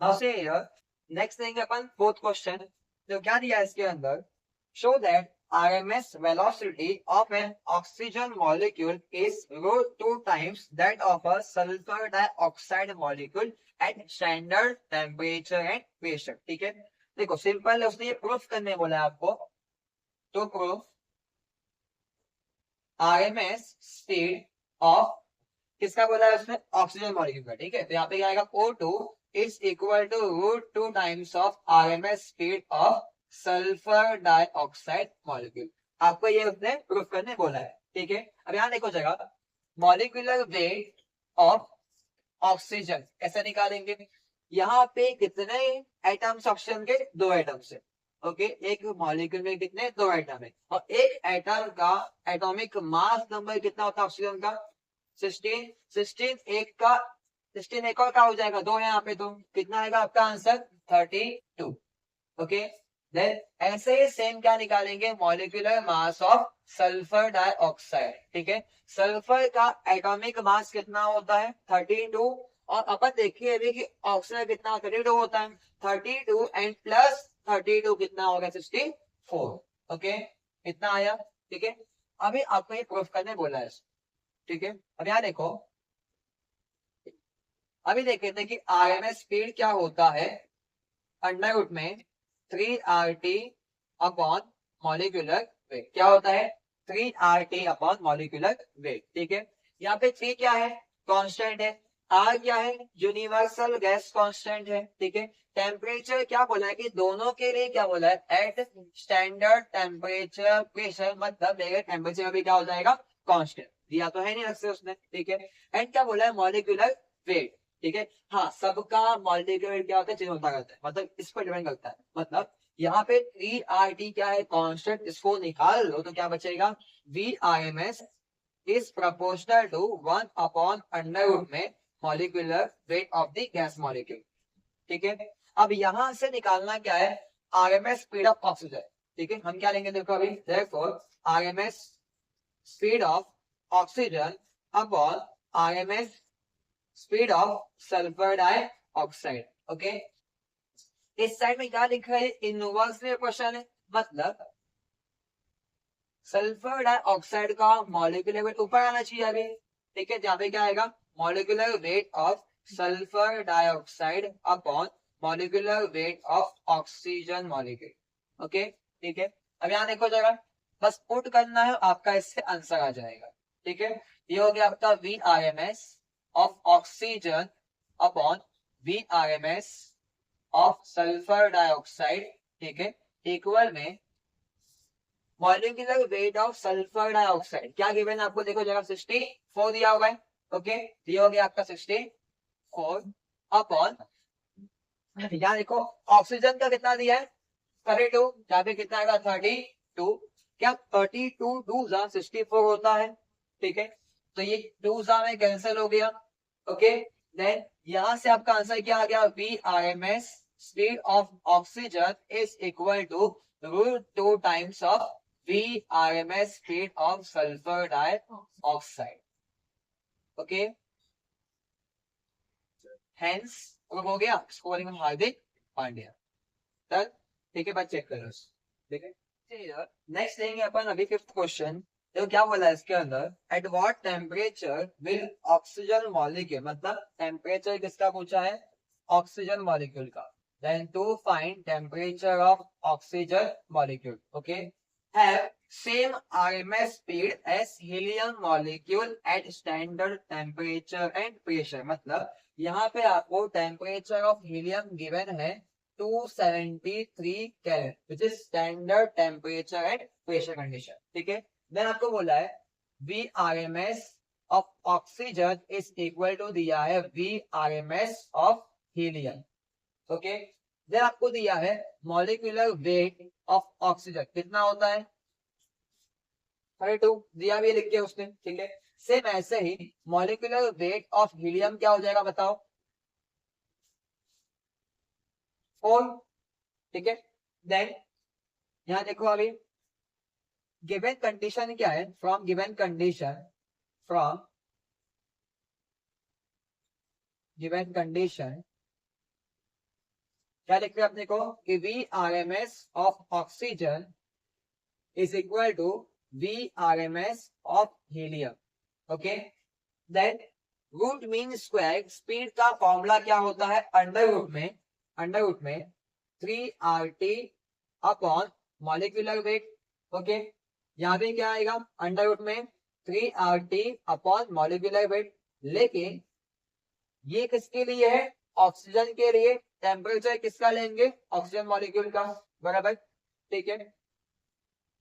Now से here next देंगे अपन fourth question. तो क्या दिया है इसके अंदर, show that RMS velocity of an oxygen molecule is root 2 times that of a sulfur dioxide molecule at standard temperature and pressure। ठीक है, देखो सिंपल है, उसने ये प्रूफ करने बोला है आपको। तो प्रूफ RMS स्पीड ऑफ किसका बोला है उसने, ऑक्सीजन मॉलिक्यूल का। ठीक है, तो यहाँ पे क्या आएगा, O2 is equal to root 2 times of RMS speed of sulphur dioxide molecule. आपको ये उसने प्रूफ करने बोला है। ठीक है, अब यहाँ देखो जगह, मॉलिक्यूलर वेट ऑफ ऑक्सीजन कैसे निकालेंगे। यहाँ पे कितने एटम्स ऑक्सीजन के, 2 एटम्स है। ओके, एक मॉलिक्यूल में कितने, 2 एटम है, और एक एटम का एटॉमिक मास नंबर कितना होता है ऑक्सीजन का, 16। 16 एक का 16 एक और क्या हो जाएगा, 2 है यहाँ पे, तो कितना आएगा आपका आंसर, 32। ओके, देन ऐसे ही सेम क्या निकालेंगे, molecular mass of sulphur dioxide. ठीक है, सल्फर का एटॉमिक मास कितना होता है, 32। और अपन देखिए अभी कि ऑक्सीजन कितना, 32 होता है। 32 एंड प्लस 32 कितना होगा, 64। ओके, इतना आया। ठीक है, अभी आपको ये प्रूफ करने बोला है। ठीक है, अब यहाँ देखो, अभी देखे थे कि RMS स्पीड क्या होता है, अंडर रूट में 3RT अपॉन मॉलिक्यूलर वेट। क्या होता है, 3RT अपॉन मॉलिक्यूलर वेट। ठीक है, यहाँ पे 3 क्या है, कांस्टेंट है। R क्या है, यूनिवर्सल गैस कांस्टेंट है। ठीक है, टेम्परेचर क्या बोला है कि दोनों के लिए क्या बोला है, एट स्टैंडर्ड टेम्परेचर प्रेशर, मतलब मेरे टेम्परेचर अभी क्या हो जाएगा, कांस्टेंट दिया तो है नहीं रख से उसने। ठीक है, एंड क्या बोला है, मॉलिक्यूलर वेट। ठीक है, हाँ सबका मॉलिक्यूलर क्या होता है, चेंज होता रहता है, मतलब इस पर डिपेंड करता है। मतलब यहाँ पे 3RT क्या है, कांस्टेंट, इसको निकाल लो तो क्या बचेगा, VRMS is proportional to 1 upon under root में molecular weight of the gas molecule. ठीक है, अब यहां से निकालना क्या है, RMS स्पीड ऑफ ऑक्सीजन। ठीक है, हम क्या लेंगे, देखो अभी, therefore RMS speed of oxygen upon RMS speed of sulphur dioxide. Okay, इस साइड में क्या लिखा है, इनवर्स में क्वेश्चन है, मतलब सल्फर डाइऑक्साइड का मॉलिक्यूलर वेट ऊपर आना चाहिए अभी। ठीक है, जहां पे क्या आएगा, molecular weight of sulphur dioxide upon molecular weight of oxygen molecule. Okay, ठीक है, अब यहाँ देखो जरा, बस पुट करना है, आपका इससे आंसर आ जाएगा। ठीक है, ये हो गया आपका VRMS of oxygen upon VRMS of sulphur dioxide. ठीक है, इक्वल में molecular weight of sulphur dioxide क्या गिवन है आपको, देखो जरा, 64 दिया हुआ है। ओके, ये हो गया आपका 64 अपॉन, यहाँ देखो ऑक्सीजन का कितना दिया है, 32, यहाँ पे कितना आएगा, 32। क्या 32 टू 64 होता है। ठीक है, तो ये 2 में कैंसिल हो गया। ओके, देन यहां से आपका आंसर क्या आ गया, VRMS speed of oxygen is equal to root 2 times of VRMS speed of sulphur dioxide. Okay, hence हो गया स्कोरिंग हार्दिक पांड्या। डन। ठीक है, बस चेक करो। ठीक है, नेक्स्ट लेंगे अपन अभी फिफ्थ क्वेश्चन। देखो क्या बोला है इसके अंदर, at what temperature will oxygen molecule, मतलब टेम्परेचर किसका पूछा है, ऑक्सीजन मॉलिक्यूल का। Then to find temperature of oxygen molecule. Okay, have same RMS speed as helium molecule at standard temperature and pressure. मतलब यहाँ पे आपको टेम्परेचर ऑफ हीलियम गिवन है 273 kelvin, which is standard temperature and pressure condition. ठीक है, then आपको बोला है VRMS of oxygen is equal to दिया है VRMS of helium. Okay, then आपको दिया है मॉलिक्यूलर वेट ऑफ ऑक्सीजन कितना होता है, 32 दिया भी लिख के उसने। ठीक है, सेम ऐसे ही मॉलिक्यूलर वेट ऑफ हीलियम क्या हो जाएगा बताओ, 4। ठीक है, देन यहाँ देखो अभी गिवन कंडीशन क्या है, from given condition, from given condition क्या लिखते हैं अपने को कि V R M S of oxygen is equal to V R M S of helium. Okay, then root mean square speed का फॉर्मूला क्या होता है, अंडर रूट में 3 RT upon molecular weight. Okay, यहाँ पे क्या आएगा, अंडर रूट में 3 RT अपॉन मॉलिक्यूलर वेट। लेकिन ये किसके लिए है, ऑक्सीजन के लिए। टेम्परेचर किसका लेंगे, ऑक्सीजन मॉलिक्यूल का, बराबर, ठीक है।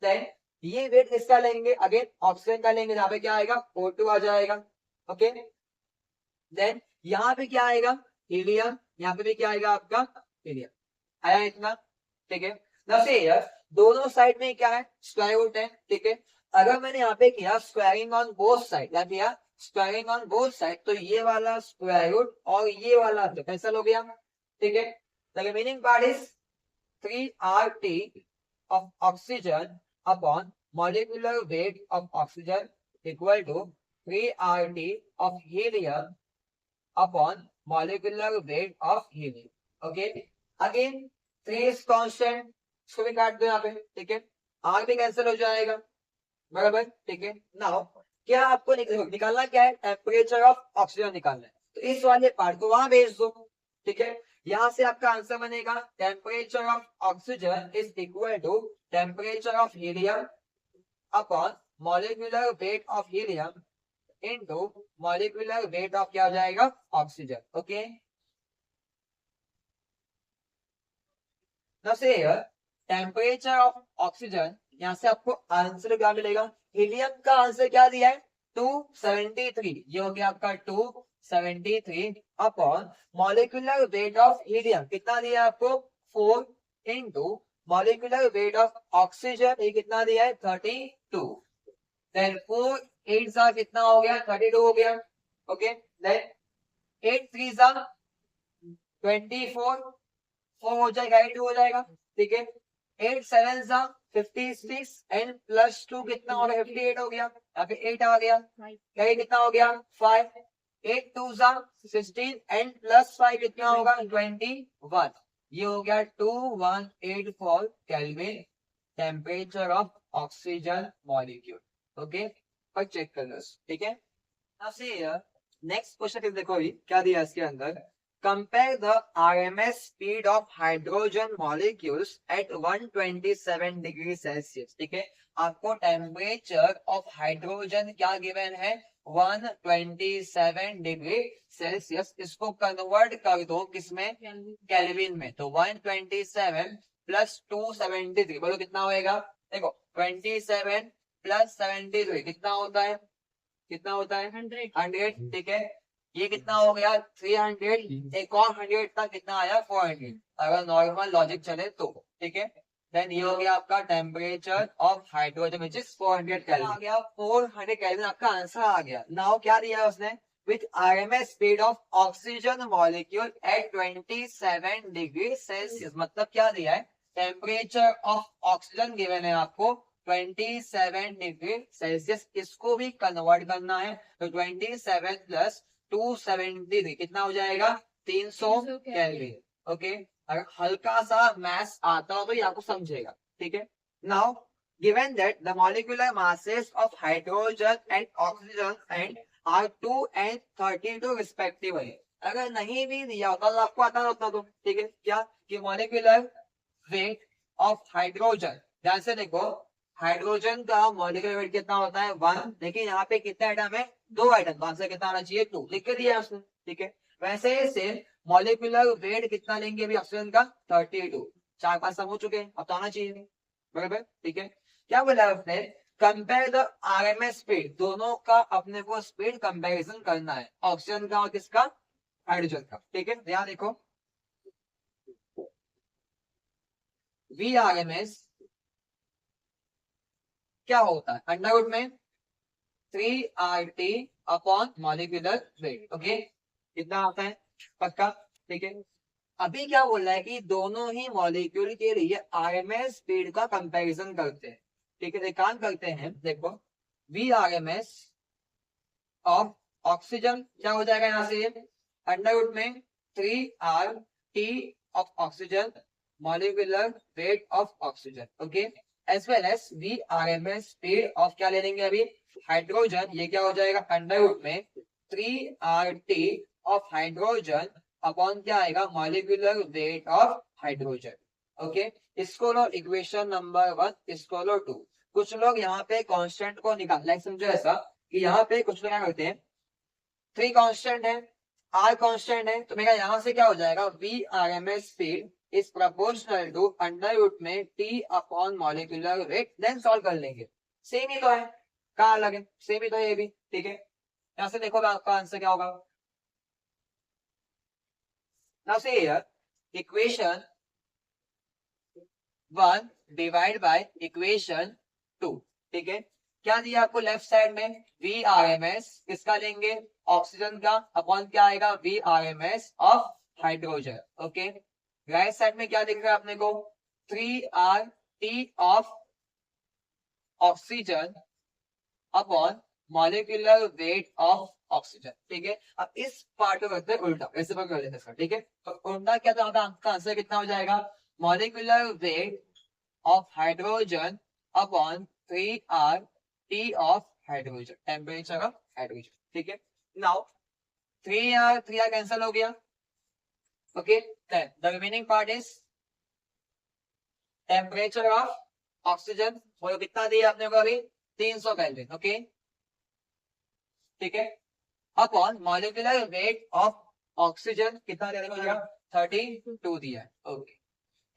देन ये वेट किसका लेंगे, अगेन ऑक्सीजन का लेंगे, यहाँ पे क्या आएगा, O2 आ जाएगा। ओके, देन यहाँ पे क्या आएगा, हीलियम, यहाँ पे भी क्या आएगा आपका हीलियम। आया इतना, ठीक है। दोनों साइड में क्या है, स्क्वायर रूट है, ठीक है। अगर मैंने यहाँ पे किया स्क्वायरिंग ऑन बोथ साइड, या किया स्क्वायरिंग ऑन बोथ साइड, तो ये वाला स्क्वायर रूट और ये वाला तो कैंसिल हो गया, ठीक है। The remaining part is 3 RT of oxygen upon molecular weight of oxygen equal to 3 RT of helium upon molecular weight of helium. Okay, again 3 is constant, इसको भी काट दो यहाँ पे, ठीक है। R भी कैंसिल हो जाएगा, बराबर, ठीक है। नाउ क्या आपको निकालना क्या है, टेम्परेचर ऑफ ऑक्सीजन निकालना है, तो इस वाले पार्ट को वहां भेज दो, ठीक है। यहां से आपका आंसर बनेगा temperature of oxygen is equal to temperature of helium upon molecular weight of helium into molecular weight of क्या हो जाएगा, oxygen. Okay, temperature of oxygen, यहां से आपको आंसर क्या मिलेगा, हीलियम का आंसर क्या दिया है 273, ये हो गया आपका 273 upon molecular weight of helium कितना दिया है आपको 4 into molecular weight of oxygen ये कितना दिया है 32। देन 4 8 सा कितना हो गया 32 हो गया। ओके, देन 8 3 सा 24, 4 हो जाएगा 8 हो जाएगा, ठीक है। 8 7 सा 56 एंड प्लस 2 कितना हो गया 58 हो गया, यहाँ पे 8 आ गया, क्या कितना हो गया 5, 8 2 सा 16 एंड प्लस 5 कितना होगा 21, ये हो गया 2184 kelvin temperature of oxygen molecule. Okay, और चेक कर लो, ठीक है। नेक्स्ट क्वेश्चन देखो क्या दिया इसके अंदर, compare the RMS speed of hydrogen molecules at 127 degree celsius, ठीक है। आपको टेम्परेचर ऑफ हाइड्रोजन क्या गिवन है 127 डिग्री सेल्सियस, इसको कन्वर्ट कर दो किसमें, केल्विन में, तो 127 प्लस 273 बोलो कितना होएगा, देखो 27 प्लस 73 कितना होता है, कितना होता है 100, ठीक है। ये कितना हो गया 300, एक और 100 था कितना आया 400, अगर नॉर्मल लॉजिक चले तो, ठीक है। देन ये हो गया आपका temperature of hydrogen which is 400 kelvin, आ गया 400 केल्विन, आपका आंसर आ गया। नाउ क्या दिया है उसने, with RMS speed of oxygen molecule eight 27 degree Celsius, मतलब क्या दिया है, टेम्परेचर ऑफ ऑक्सीजन गिवन है आपको 27 डिग्री सेल्सियस, इसको भी कन्वर्ट करना है, तो 27 प्लस 273 कितना हो जाएगा 300 केल्विन। ओके, अगर हल्का सा मैथ्स आता हो तो ये आपको समझेगा, ठीक है। Now given that the molecular masses of hydrogen and oxygen and are 2 and 32 respectively, अगर नहीं भी दिया होता तो आपको आता होता, तो ठीक है, क्या कि मॉलिक्यूलर वेट ऑफ हाइड्रोजन, ध्यान से देखो हाइड्रोजन का मॉलिक्यूलर वेट कितना होता है 1, लेकिन यहाँ पे कितने आइटम है 2 आइटम, तो आंसर कितना आना चाहिए 2, लिख के दिया उसने, ठीक है। वैसे से मॉलिक्यूलर वेट कितना लेंगे अभी ऑक्सीजन का 32, 4-5 सब हो चुके हैं, अब तो आना चाहिए, बराबर, ठीक है। क्या बोला उसने, कंपेयर द RMS स्पीड, दोनों का अपने को स्पीड कंपैरिजन करना है, ऑक्सीजन का और किसका, हाइड्रोजन का, ठीक है। यहाँ देखो VRMS क्या होता है, अंडर रूट में 3 RT upon molecular weight. Okay, कितना आता है पक्का, ठीक है। अभी क्या बोल रहा है कि दोनों ही मॉलिक्यूल के लिए RMS स्पीड का कंपैरिजन करते हैं, ठीक है। काम करते हैं, देखो VRMS ऑफ ऑक्सीजन क्या हो जाएगा यहाँ से, अंडर रूट में 3 RT of oxygen, molecular weight of oxygen, okay, as well as VRMS speed of क्या ले लेंगे अभी हाइड्रोजन, ये क्या हो जाएगा अंडर रूट में 3RT ऑफ हाइड्रोजन अपॉन क्या आएगा molecular weight of hydrogen, okay. इसको लो इक्वेशन नंबर 1, इसको लो 2। कुछ लोग यहाँ पे कांस्टेंट को निकाल, लाइक समझो ऐसा कि यहाँ पे कुछ लोग क्या करते हैं 3 कांस्टेंट है, R कांस्टेंट है, तो मेरा यहाँ से क्या हो जाएगा VRMS speed is proportional to under root में T upon molecular weight, then solve कर लेंगे। सेम ही तो है, कहाँ अलग है, सेम ही तो है ये भी, ठीक है। यहाँ से देखो आपका आंसर क्या होगा। नाउ से here equation 1 divide by equation 2, ठीक है। क्या दिया आपको लेफ्ट साइड में VRMS किसका लेंगे ऑक्सीजन का अपॉन क्या आएगा VRMS of hydrogen, okay. Right side में क्या दिख रहा है अपने को 3RT of oxygen upon molecular weight of oxygen, ठीक है। अब इस पार्ट को करते हैं उल्टा, ऐसे पर कर लेते हैं, ठीक है। तो उल्टा क्या था आपका आंसर कितना हो जाएगा molecular weight of hydrogen upon 3RT of hydrogen, temperature of hydrogen, ठीक है। नाउ 3R कैंसिल हो गया, okay. Then the remaining part is temperature of oxygen, वो कितना दिया आपने को अभी 300 केल्विन, ओके, ठीक है। Upon molecular weight of oxygen कितना दिया 32 दिया है, ओके,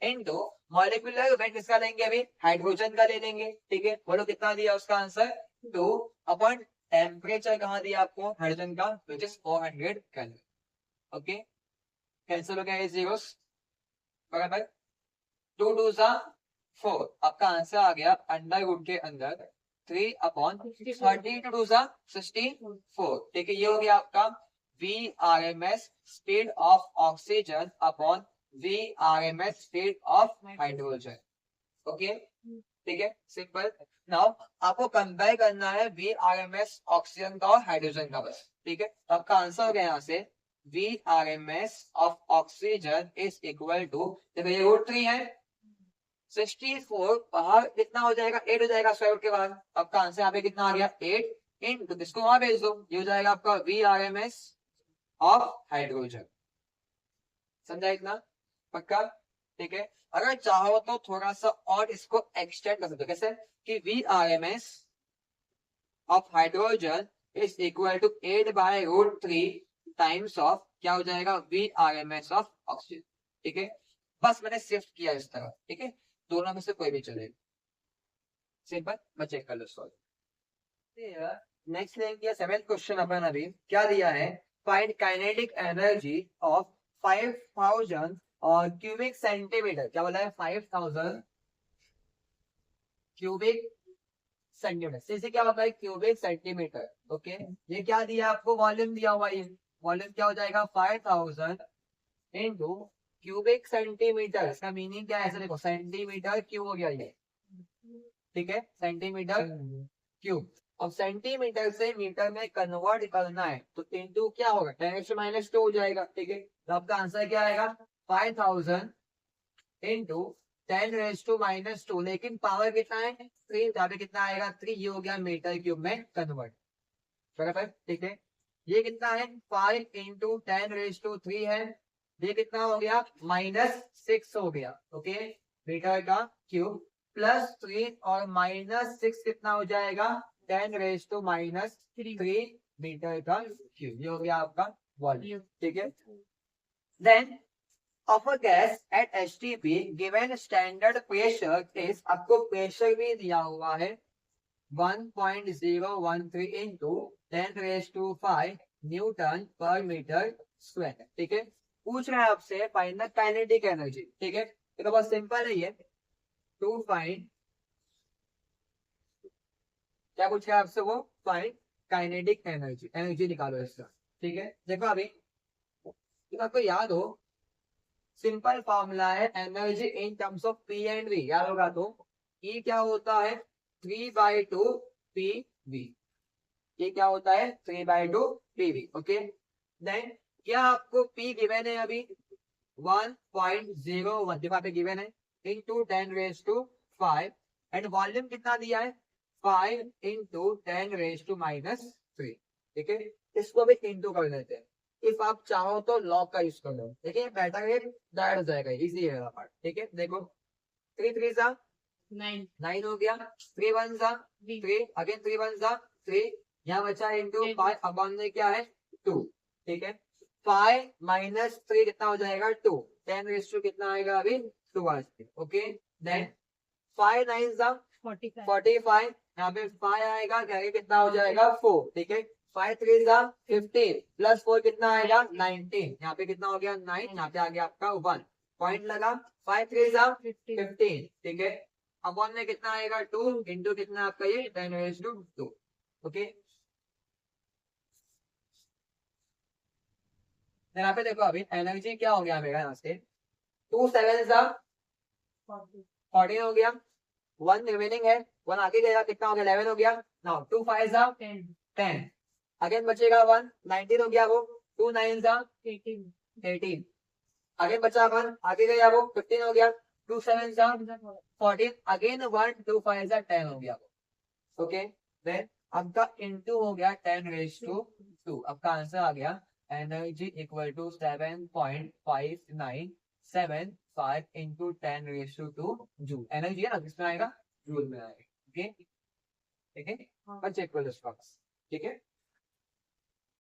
इनटू मॉलिक्यूलर वेट किसका लेंगे अभी हाइड्रोजन का ले लेंगे, ठीक है। बोलो कितना दिया उसका आंसर 2 अपॉन टेम्परेचर कहाँ दिया आपको हाइड्रोजन का विच इज 400 केल्विन, ओके। कैंसिल हो गया ये जीरोस, बराबर 2 2 सा 4, आपका आंसर आ गया अंडर रूट के अंदर 3 अपॉन 30 टू 2 सा 64, ठीक है। ये हो गया आपका VRMS speed of oxygen upon VRMS speed of hydrogen, okay, ठीक है, सिंपल। नाउ आपको कंपेयर करना है VRMS ऑक्सीजन का और हाइड्रोजन का बस, ठीक है। तो आपका आंसर हो गया यहाँ से VRMS of oxygen is equal to, देखो ये रूट 3 है 64, बाहर कितना हो जाएगा 8 हो जाएगा स्क्वायर रूट के बाद, आपका आंसर यहाँ पे कितना आ गया 8 इन, तो इसको वहां भेज दो, ये हो जाएगा आपका VRMS ऑफ हाइड्रोजन, समझा इतना पक्का, ठीक है। अगर चाहो तो थोड़ा सा और इसको एक्सटेंड कर सकते हो, कैसे कि VRMS of hydrogen is equal to 8 by root 3 times of क्या हो जाएगा VRMS ऑफ ऑक्सीजन, ठीक है। बस मैंने शिफ्ट किया इस तरह, ठीक है, दोनों में से कोई भी चलेगा, सिंपल। मैं चेक कर लो सॉल्व। नेक्स्ट लेंगे 7th क्वेश्चन अपन अभी क्या दिया है फाइंड काइनेटिक एनर्जी ऑफ 5000 और क्यूबिक सेंटीमीटर, क्या बोला है 5000 क्यूबिक सेंटीमीटर, इसे क्या होता है क्यूबिक सेंटीमीटर, ओके। ये क्या दिया आपको वॉल्यूम दिया हुआ, ये वॉल्यूम क्या हो जाएगा 5000 इंटू क्यूबिक सेंटीमीटर, इसका मीनिंग क्या है ऐसे देखो सेंटीमीटर क्यूब हो गया ये, ठीक है, सेंटीमीटर क्यूब। अब सेंटीमीटर से मीटर में कन्वर्ट करना है तो इंटू क्या होगा 10⁻² हो जाएगा, ठीक है। तो आपका आंसर क्या आएगा 5000 इंटू 10⁻², लेकिन पावर कितना है 3, यहाँ पे कितना आएगा 3, ये हो गया मीटर क्यूब में कन्वर्ट, बराबर, ठीक है। ये कितना है 5 इंटू 10⁻³ है, ये कितना हो गया -6 हो गया, ओके, मीटर का क्यूब प्लस 3 और -6 कितना हो जाएगा 10⁻³ मीटर का क्यूब, ये हो गया आपका वॉल्यूम, ठीक है। Then of a gas at HTP given standard pressure is, आपको प्रेशर भी दिया हुआ है 1.013 into 10⁵ न्यूटन पर मीटर स्क्वायर, ठीक है। पूछ रहा है आपसे फाइंड द काइनेटिक एनर्जी, ठीक है। तो बहुत सिंपल है ये, टू फाइंड, क्या पूछ रहा है आपसे वो फाइंड काइनेटिक एनर्जी, एनर्जी निकालो इसका, ठीक है। देखो अभी तो आपको याद हो सिंपल फॉर्मूला है energy in terms of P and V, याद होगा तो E क्या होता है 3/2 PV, ये क्या होता है 3/2 PV, ओके। देन क्या आपको P गिवन है अभी 1.01 देखो पे गिवन है इंटू 10⁻5 एंड वॉल्यूम कितना दिया है 5 इंटू 10⁻−3 ठीक है। इसको भी इंटू कर देते हैं। इफ आप चाहो तो लॉग का यूज कर लो देखिए बेटर है डायरेक्ट हो जाएगा इजी है वाला पार्ट ठीक है। देखो 3 3 जा 9 हो गया 3 1 जा 3 अगेन 3 1 जा 3 यहाँ बचा इंटू 5 अपॉन में क्या है 2 ठीक है। 5 - 3 कितना हो जाएगा 2 10 कितना आएगा अभी 2 ओके। देन 5 9 जा 45 यहाँ पे 5 आएगा क्या कितना हो जाएगा 4 ठीक है। 5 3 जा 15 प्लस 4 कितना आएगा 19 यहाँ पे कितना हो गया 9 यहाँ पे आ गया आपका 1 पॉइंट लगा 5 3 जा 15 ठीक है। अपॉन में कितना आएगा 2 इंटू कितना आपका ये 10⁻2 ओके। यहाँ पे देखो अभी एनर्जी क्या हो गया मेरा यहाँ से 2 7 जा 14 हो गया 1 रिमेनिंग है 1 आगे गया कितना हो गया 11 हो गया। नाउ 2 5 जा 10 अगेन बचेगा 1 19 हो गया वो 2 9 जा 18 अगेन बचा 1 आगे गया वो 15 हो गया 2 7 जा 14 अगेन 1 2 5 जा 10 हो गया वो ओके। देन आपका इंटू हो गया 10⁻2 आपका आंसर आ गया energy equal to 7.597 into 10⁻2 joule. Energy है ना किसमें आएगा जूल में आएगा ओके ठीक है। चेक कर लो ठीक है।